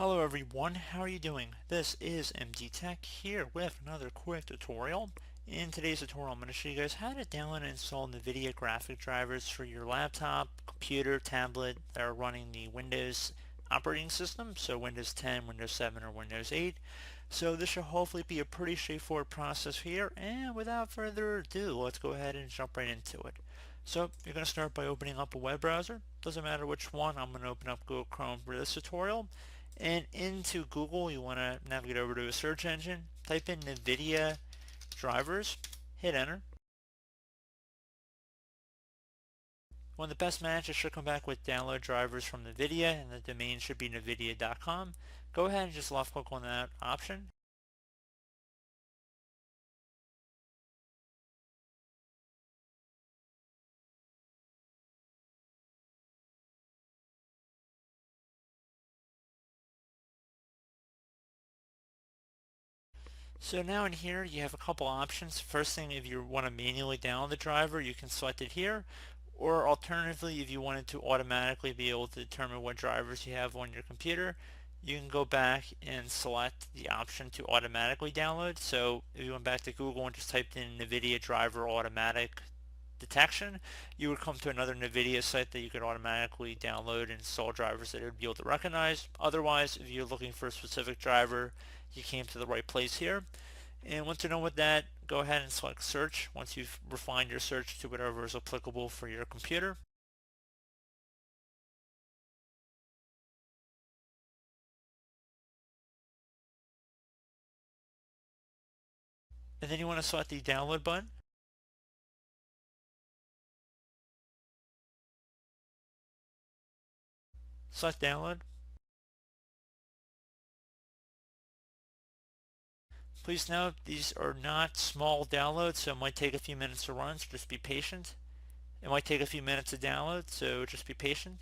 Hello everyone, how are you doing? This is MD Tech here with another quick tutorial. In today's tutorial I'm going to show you guys how to download and install NVIDIA graphic drivers for your laptop, computer, tablet that are running the Windows operating system, so Windows 10, Windows 7, or Windows 8. So this should hopefully be a pretty straightforward process here, and without further ado, let's go ahead and jump right into it. So you're going to start by opening up a web browser. Doesn't matter which one, I'm going to open up Google Chrome for this tutorial. And into Google, you want to navigate over to a search engine, type in NVIDIA drivers, hit enter. When the best match, it should come back with download drivers from NVIDIA, and the domain should be nvidia.com. Go ahead and just left click on that option. So now in here you have a couple options. First thing, if you want to manually download the driver, you can select it here. Or alternatively, if you wanted to automatically be able to determine what drivers you have on your computer, you can go back and select the option to automatically download. So if you went back to Google and just typed in NVIDIA driver automatic detection, you would come to another NVIDIA site that you could automatically download and install drivers that it would be able to recognize. Otherwise, if you're looking for a specific driver, you came to the right place here. And once you're done with that, go ahead and select search once you've refined your search to whatever is applicable for your computer. And then you want to select the download button. Select download. Please note these are not small downloads, so it might take a few minutes to run, so just be patient. It might take a few minutes to download, so just be patient.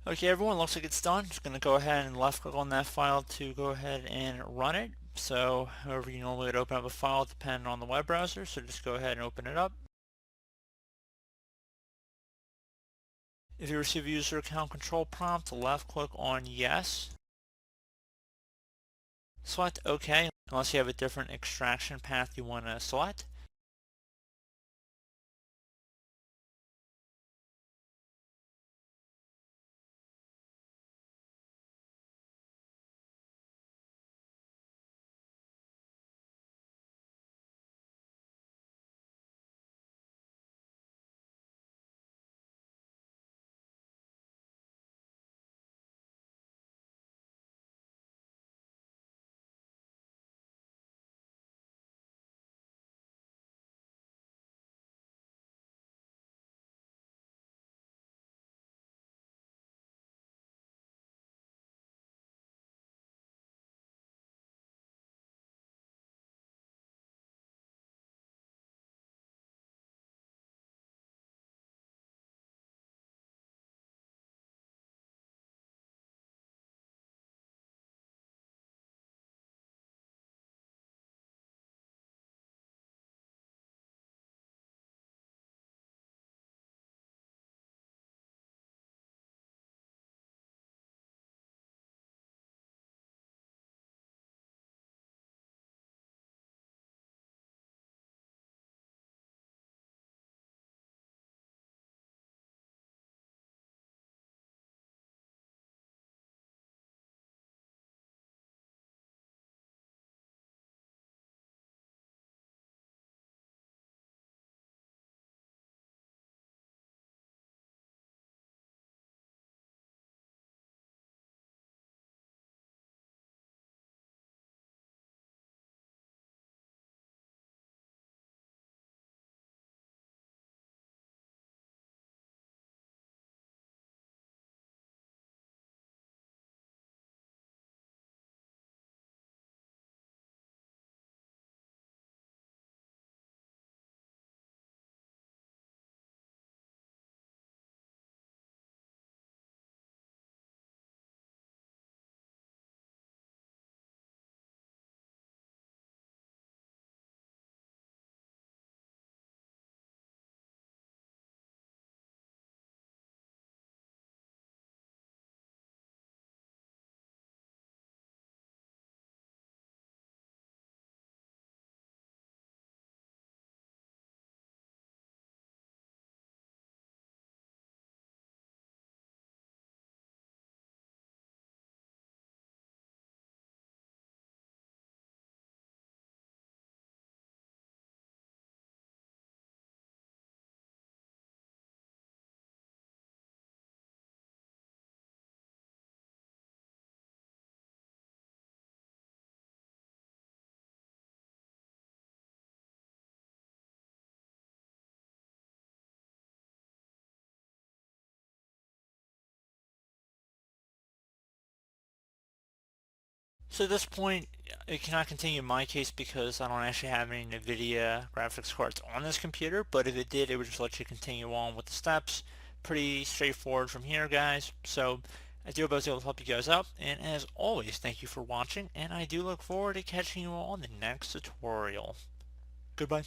Okay everyone, looks like it's done. Just going to go ahead and left click on that file to go ahead and run it. So however you normally would open up a file depending on the web browser, so just go ahead and open it up. If you receive a user account control prompt, left click on yes. Select OK unless you have a different extraction path you want to select. So at this point, it cannot continue in my case because I don't actually have any NVIDIA graphics cards on this computer, but if it did, it would just let you continue on with the steps. Pretty straightforward from here, guys. So I do hope I was able to help you guys out, and as always, thank you for watching, and I do look forward to catching you all on the next tutorial. Goodbye.